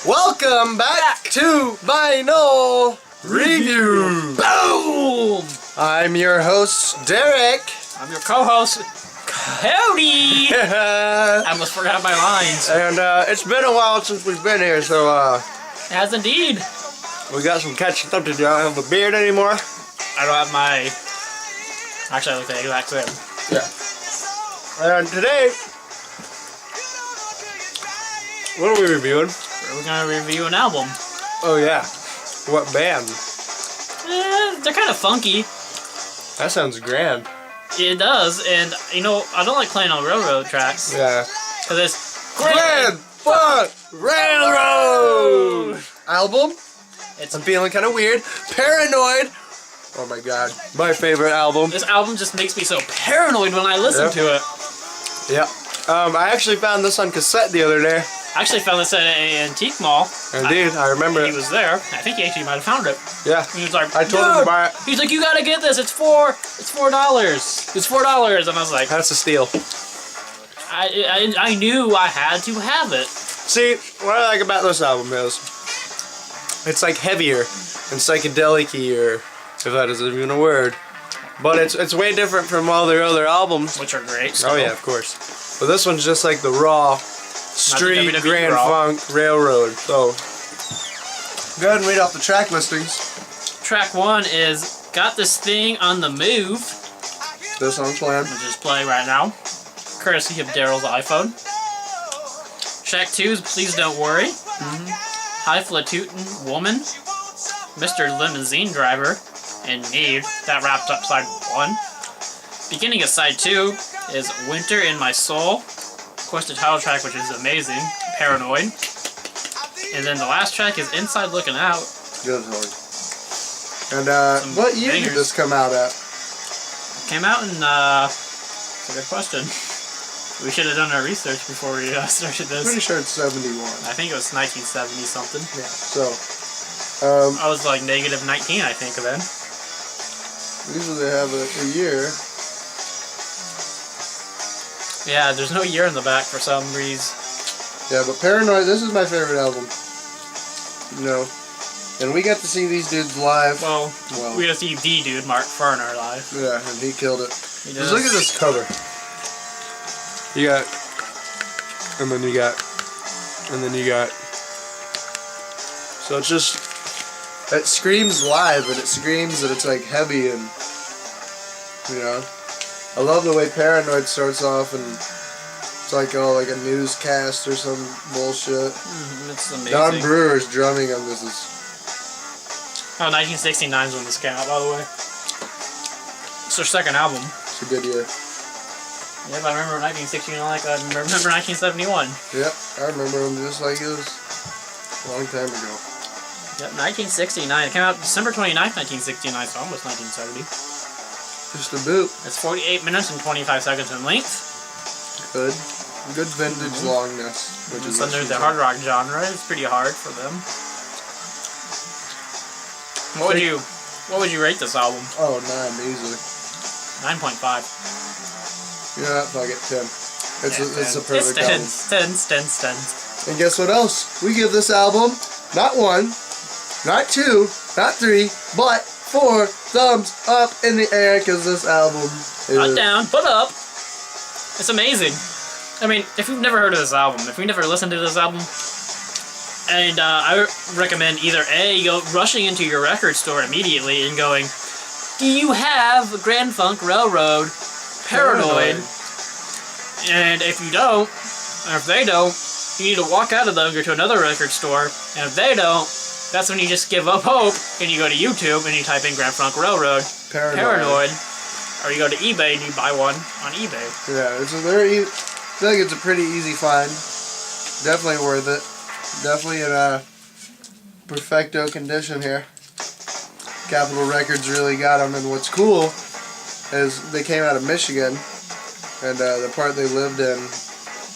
Welcome back to Vinyl Review. Boom! I'm your host, Derek. I'm your co-host, Cody. I almost forgot my lines. And it's been a while since we've been here, so As indeed. we got some catching up to do. I don't have a beard anymore. I don't have my... Actually, I look the exact same. Yeah. And today, what are we reviewing? We're going to review an album. Oh yeah. What band? They're kind of funky. That sounds grand. It does, and you know, I don't like playing on railroad tracks. Yeah. Because it's Grand Funk Railroad album. I'm feeling kind of weird. Paranoid. Oh my god. My favorite album. This album just makes me so paranoid when I listen to it. Yep. I actually found this on cassette the other day. I actually found this at an antique mall. Indeed, I remember He it. was there. I think he actually might have found it. Yeah. He was like, I told him to buy it. He's like, you gotta get this. It's $4. It's $4. And I was like, That's a steal. I knew I had to have it. See, what I like about this album is it's like heavier and psychedelic-y, or if that is even a word. But it's way different from all their other albums. Which are great. Oh yeah, of course. But this one's just like the raw street WWE Grand raw. Funk Railroad. So go ahead and read off the track listings. Track 1 is Got This Thing on the Move, This song's playing. which is playing right now, courtesy of Daryl's iPhone. Track 2 is Please Don't Worry, Highfalutin Woman, Mr. Limousine Driver, and Need. That wraps up side 1. Beginning of side 2 is Winter in My Soul, of course the title track, which is amazing, Paranoid. And then the last track is Inside Looking Out. Good song. And what year did this come out at? Came out in, that's a good question. We should have done our research before we started this. Pretty sure it's 71. I think it was 1970 something. Yeah. So, I was like negative 19, I think, then. usually they have a year. Yeah, there's no year in the back for some reason. Yeah, but Paranoid, this is my favorite album. You know, and we got to see these dudes live. Well, we got to see the dude, Mark Ferner, live. Yeah, and he killed it. He Just look at this cover. You got, and then you got, and then you got. So it's just, it screams live, and it screams that it's like heavy and, you know. I love the way Paranoid starts off, and it's like like a newscast or some bullshit. It's amazing. Don Brewer's drumming on this is. Oh, 1969 is when this came out, by the way. It's their second album. It's a good year. Yep, I remember 1969 like I remember 1971. Yep, I remember him just like it was a long time ago. Yep, 1969. It came out December 29th, 1969, so almost 1970. Just a boot. It's 48 minutes and 25 seconds in length. Good. Good vintage longness. Which is It's under the hard rock genre. It's pretty hard for them. What would you rate this album? Oh, 9 easily. 9.5. You know what? Fuck it, 10. It's a perfect album. It's 10. And guess what else? We give this album not 1, not 2, not 3, but 4 thumbs up in the air, because this album is... Not down, but up. It's amazing. I mean, if you've never heard of this album, if you've never listened to this album, and I recommend either A, go rushing into your record store immediately and going, do you have Grand Funk Railroad Paranoid? And if you don't, or if they don't, you need to walk out of them, go to another record store, and if they don't, that's when you just give up hope, and you go to YouTube and you type in Grand Funk Railroad Paranoid, or you go to eBay and you buy one on eBay. Yeah, it's a very... I feel like it's a pretty easy find. Definitely worth it. Definitely in perfecto condition here. Capitol Records really got them, and what's cool is they came out of Michigan, and the part they lived in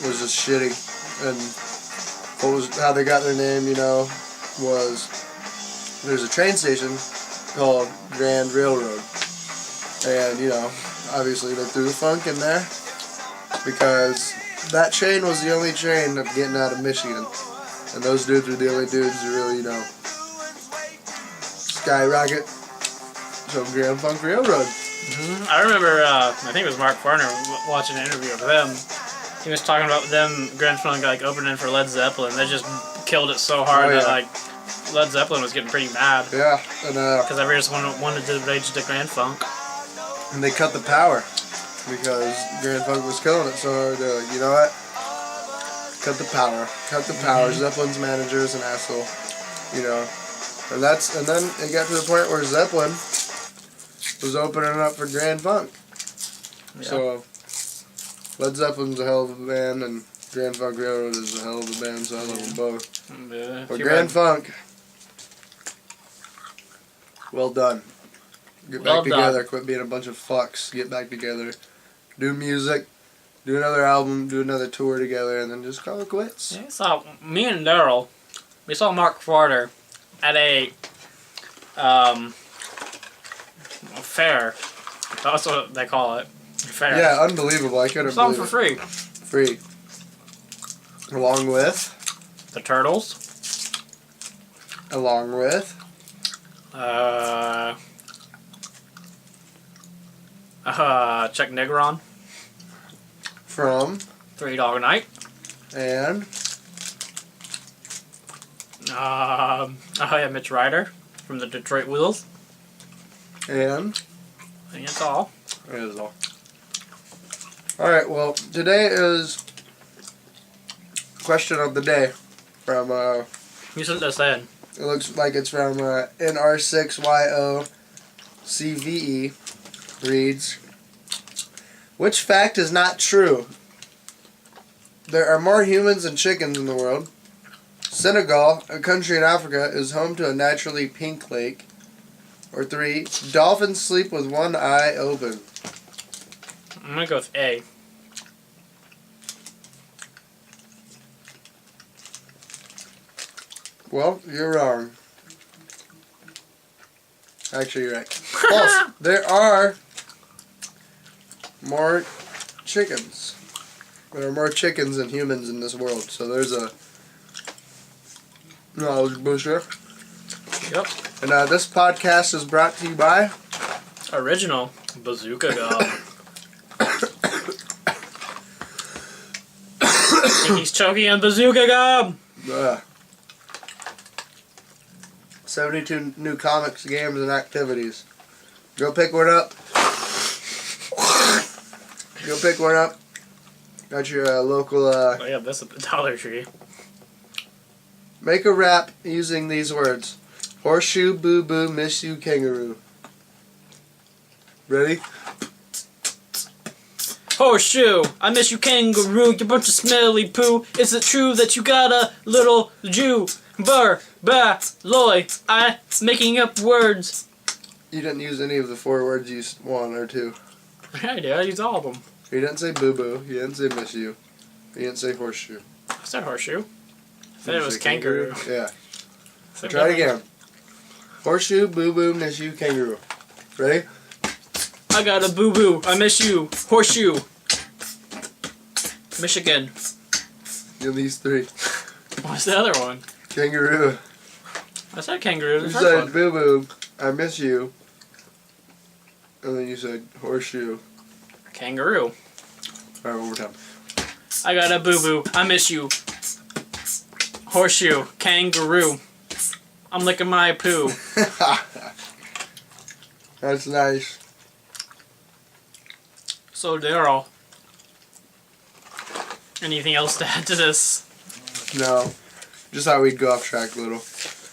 was just shitty. And how they got their name, you know, was there's a train station called Grand Railroad, and you know, obviously they threw the funk in there because that train was the only train of getting out of Michigan. And those dudes were the only dudes who really, skyrocket some Grand Funk Railroad. I remember, I think it was Mark Farner watching an interview of them. He was talking about them, Grand Funk, opening for Led Zeppelin. They just killed it so hard that, Led Zeppelin was getting pretty mad. Yeah, and because everyone just wanted to rage to Grand Funk. And they cut the power because Grand Funk was killing it so hard. They're like, you know what? Cut the power. Cut the power. Zeppelin's manager is an asshole. And then it got to the point where Zeppelin was opening up for Grand Funk. Yeah. So Led Zeppelin's a hell of a band, and Grand Funk Railroad is a hell of a band, so I love them both. Yeah, but Grand Funk, well done. Get back together, quit being a bunch of fucks, get back together, do music, do another album, do another tour together, and then just call it quits. Yeah, so me and Daryl, we saw Mark Farner at a fair. That's what they call it. Fair. Yeah, unbelievable. I couldn't saw believe them for free. Free. Along with? The Turtles. Along with? Chuck Negron. From? Three Dog Night. And? Mitch Ryder from the Detroit Wheels. And? I think that's all. That is all. Alright, well, today is question of the day from, You sent this in. it looks like it's from NR6YOCVE. Reads, which fact is not true? There are more humans than chickens in the world. Senegal, a country in Africa, is home to a naturally pink lake. Or 3, dolphins sleep with one eye open. I'm gonna go with A. Well, you're wrong. Actually, you're right. False. There are more chickens. There are more chickens than humans in this world. So there's a knowledge booster. Yep. And this podcast is brought to you by Original Bazooka Gob. He's choking on Bazooka Gob. 72 new comics, games, and activities. Go pick one up. Go pick one up. Got your local... Oh yeah, this is the Dollar Tree. Make a rap using these words. Horseshoe, boo-boo, miss you, kangaroo. Ready? Horseshoe, I miss you, kangaroo, you bunch of smelly poo. Is it true that you got a little Jew? Burr, bah, loy, I making up words. You didn't use any of the 4 words you one or two. I did, I used all of them. You didn't say boo-boo. You didn't say miss you. You didn't say horseshoe. I said horseshoe. I said You it was said kangaroo. Yeah. Said Try it again. Horseshoe, boo-boo, miss you, kangaroo. Ready? I got a boo-boo, I miss you, horseshoe. Michigan. Give these 3. What's the other one? Kangaroo. I said kangaroo. You The said first one. boo-boo, I miss you. And then you said horseshoe. Kangaroo. Alright, one more time. I got a boo-boo, I miss you. Horseshoe, kangaroo. I'm licking my poo. That's nice. So Daryl, anything else to add to this? No. Just thought we'd go off track a little.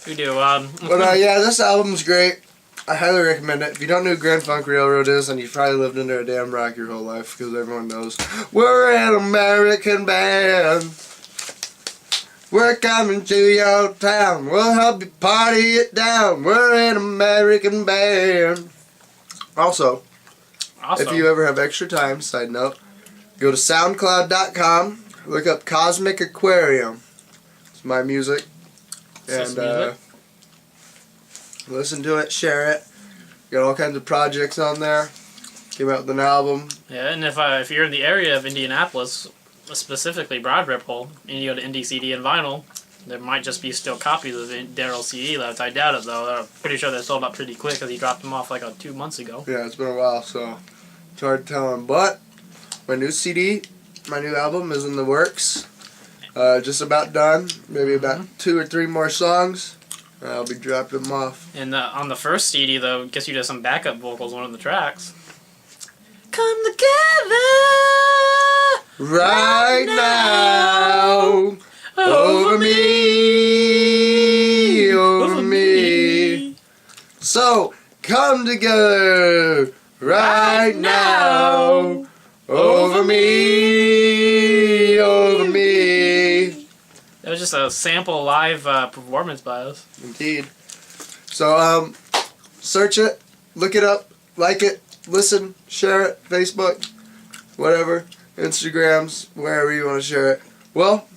We do. But yeah, this album's great. I highly recommend it. If you don't know who Grand Funk Railroad is, then you've probably lived under a damn rock your whole life, because everyone knows. We're an American band. We're coming to your town. We'll help you party it down. We're an American band. Also, if you ever have extra time, side note, go to SoundCloud.com, look up Cosmic Aquarium. It's my music. And listen to it, share it. Got all kinds of projects on there. Came out with an album. Yeah, and if you're in the area of Indianapolis, specifically Broad Ripple, and you go to Indie CD and Vinyl, There might just be still copies of Daryl CE left. I doubt it, though. I'm pretty sure they sold out pretty quick because he dropped them off like 2 months ago. Yeah, it's been a while, so it's hard to tell him. But my new CD, my new album is in the works. Just about done. Maybe about 2 or 3 more songs. I'll be dropping them off. And on the first CD, though, it gets you to some backup vocals on one of the tracks. Come together right now. Over me. So, come together right now. Over me. That was just a sample live performance by us. Indeed. So, search it, look it up, like it, listen, share it, Facebook, whatever, Instagrams, wherever you want to share it. Well,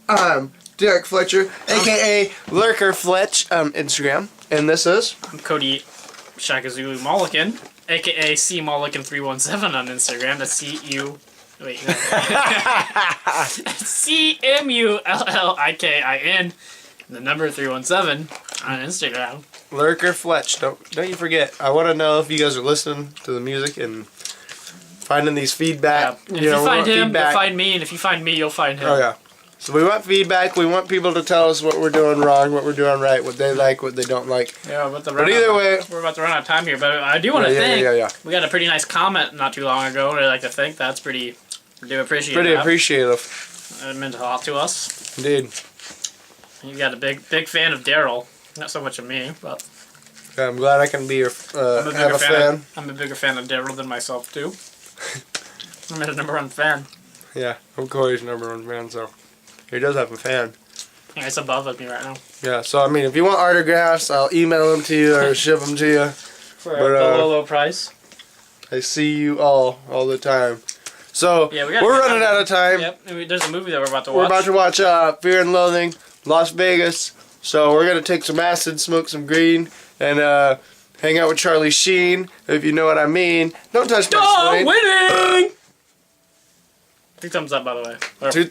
I'm Derek Fletcher, aka Lurker Fletch, Instagram, and this is I'm Cody Shakazulu Mulligan, aka C Mulligan 317 on Instagram. That's CMULLIKIN, the number 317 on Instagram. Lurker Fletch. Don't you forget. I want to know if you guys are listening to the music and finding these feedback. Yeah. If you find him, you'll find me, and if you find me, you'll find him. Oh yeah. So we want feedback. We want people to tell us what we're doing wrong, what we're doing right, what they like, what they don't like. Yeah, but either way, we're about to run out of time here. But I do want to thank. We got a pretty nice comment not too long ago. I'd like to thank. That's pretty. We do appreciate. Pretty that. appreciative. It meant a lot to us. Indeed. You got a big fan of Daryl. Not so much of me, but. Yeah, I'm glad I can be your have a fan. I'm a bigger fan of Daryl than myself too. I'm his #1 fan. Yeah, I'm Corey's #1 fan, so he does have a fan. Yeah, it's above me right now. Yeah, so I mean, if you want autographs, I'll email them to you or ship them to you. For a low price. I see you all the time. So yeah, we're running out of time. Yep, there's a movie that we're about to watch. We're about to watch Fear and Loathing, Las Vegas. So we're gonna take some acid, smoke some green, and hang out with Charlie Sheen, if you know what I mean. Don't touch my screen. Winning! 3 thumbs up, by the way.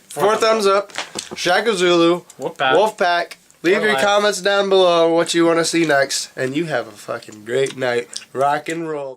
4 thumbs up. Shaka Zulu. Wolfpack. Leave your comments down below what you want to see next. And you have a fucking great night. Rock and roll.